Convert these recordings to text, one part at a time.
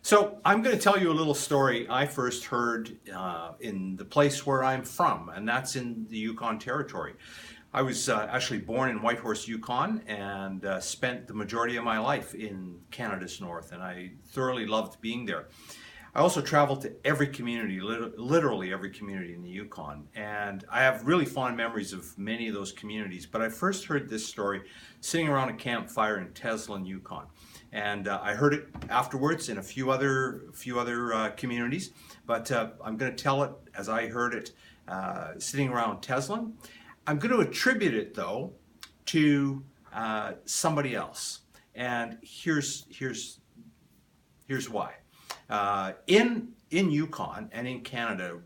So I'm going to tell you a little story I first heard in the place where I'm from, and that's in the Yukon Territory. I was actually born in Whitehorse, Yukon, and spent the majority of my life in Canada's north, and I thoroughly loved being there. I also traveled to every community, literally every community in the Yukon, and I have really fond memories of many of those communities. But I first heard this story sitting around a campfire in Teslin, Yukon, and I heard it afterwards in a few other communities. But I'm going to tell it as I heard it, sitting around Teslin. I'm going to attribute it though to somebody else, and here's why. In Yukon and in Canada,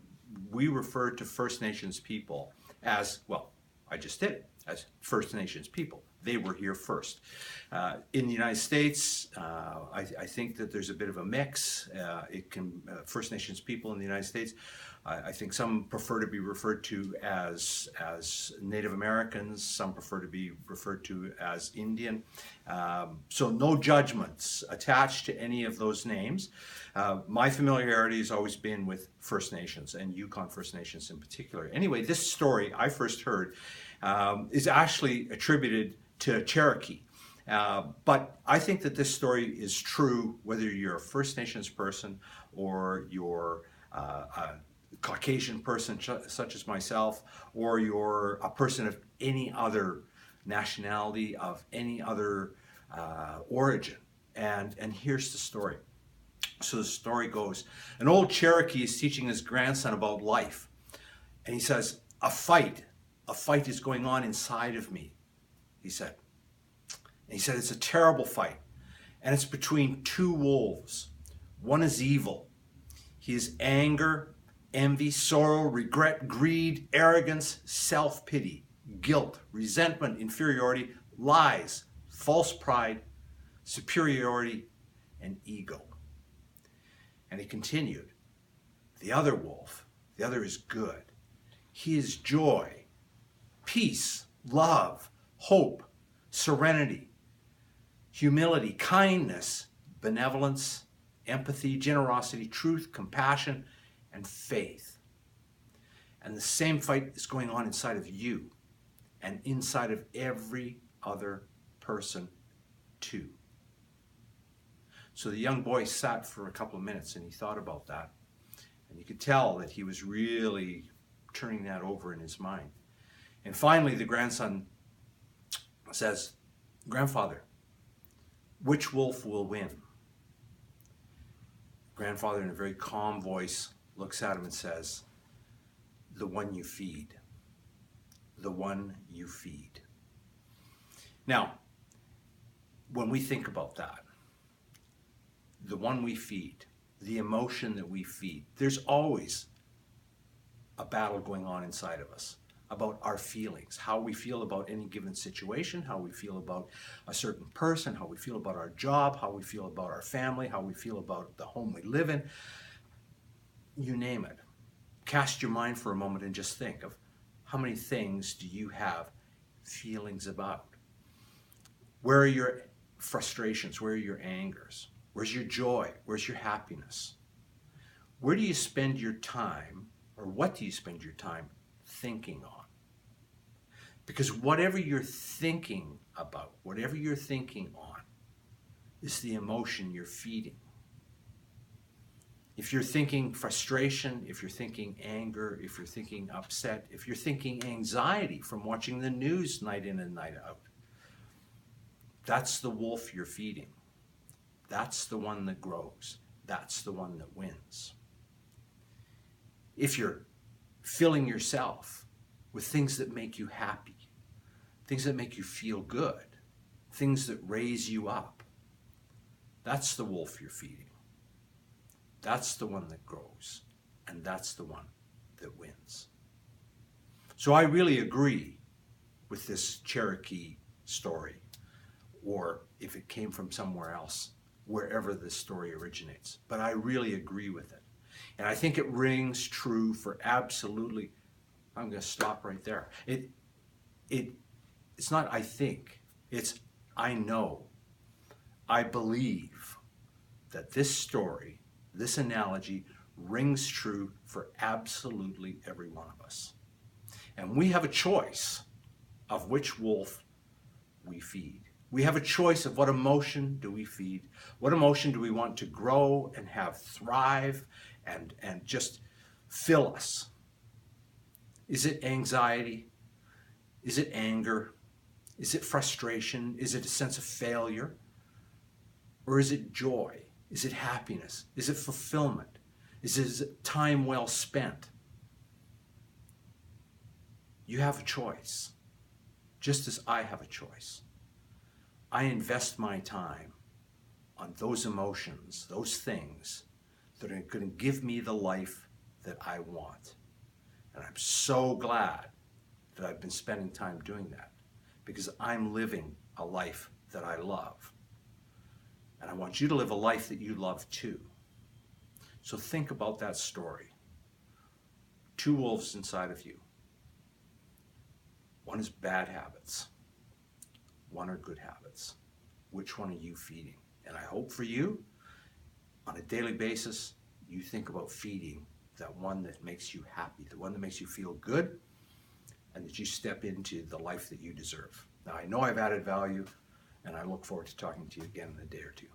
we refer to First Nations people as, well, I just did it, as First Nations people. They were here first. In the United States, I think that there's a bit of a mix. First Nations people in the United States, I think some prefer to be referred to as Native Americans, some prefer to be referred to as Indian. So no judgments attached to any of those names. My familiarity has always been with First Nations, and Yukon First Nations in particular. Anyway, this story I first heard is actually attributed to Cherokee. But I think that this story is true whether you're a First Nations person or you're a Caucasian person such as myself, or you're a person of any other nationality, of any other origin. And here's the story. So the story goes, an old Cherokee is teaching his grandson about life. And he says, a fight is going on inside of me, he said. And he said, it's a terrible fight. And it's between two wolves. One is evil. He is anger, envy, sorrow, regret, greed, arrogance, self-pity, guilt, resentment, inferiority, lies, false pride, superiority, and ego. And he continued, the other wolf, the other is good. He is joy, peace, love, hope, serenity, humility, kindness, benevolence, empathy, generosity, truth, compassion, and faith. And the same fight is going on inside of you and inside of every other person too. So the young boy sat for a couple of minutes and he thought about that. And you could tell that he was really turning that over in his mind. And finally, the grandson says, Grandfather, which wolf will win? Grandfather, in a very calm voice, looks at him and says, the one you feed. The one you feed. Now, when we think about that, the one we feed, the emotion that we feed, there's always a battle going on inside of us about our feelings, how we feel about any given situation, how we feel about a certain person, how we feel about our job, how we feel about our family, how we feel about the home we live in. You name it. Cast your mind for a moment and just think of how many things do you have feelings about? Where are your frustrations? Where are your angers? Where's your joy? Where's your happiness? Where do you spend your time, or what do you spend your time thinking on? Because whatever you're thinking about, whatever you're thinking on, is the emotion you're feeding. If you're thinking frustration, if you're thinking anger, if you're thinking upset, if you're thinking anxiety from watching the news night in and night out, that's the wolf you're feeding. That's the one that grows. That's the one that wins. If you're filling yourself with things that make you happy, things that make you feel good, things that raise you up, that's the wolf you're feeding. That's the one that grows, and that's the one that wins. So I really agree with this Cherokee story, or if it came from somewhere else, wherever this story originates. But I really agree with it. And I think it rings true for absolutely, I'm going to stop right there. It's not I think, it's I know, I believe that this story, this analogy, rings true for absolutely every one of us. And we have a choice of which wolf we feed. We have a choice of what emotion do we feed. What emotion do we want to grow and have thrive and just fill us? Is it anxiety? Is it anger? Is it frustration? Is it a sense of failure? Or is it joy? Is it happiness? Is it fulfillment? Is it time well spent? You have a choice, just as I have a choice. I invest my time on those emotions, those things that are going to give me the life that I want. And I'm so glad that I've been spending time doing that, because I'm living a life that I love. And I want you to live a life that you love too. So think about that story. Two wolves inside of you. One is bad habits. One are good habits. Which one are you feeding? And I hope for you, on a daily basis, you think about feeding that one that makes you happy, the one that makes you feel good, and that you step into the life that you deserve. Now, I know I've added value, and I look forward to talking to you again in a day or two.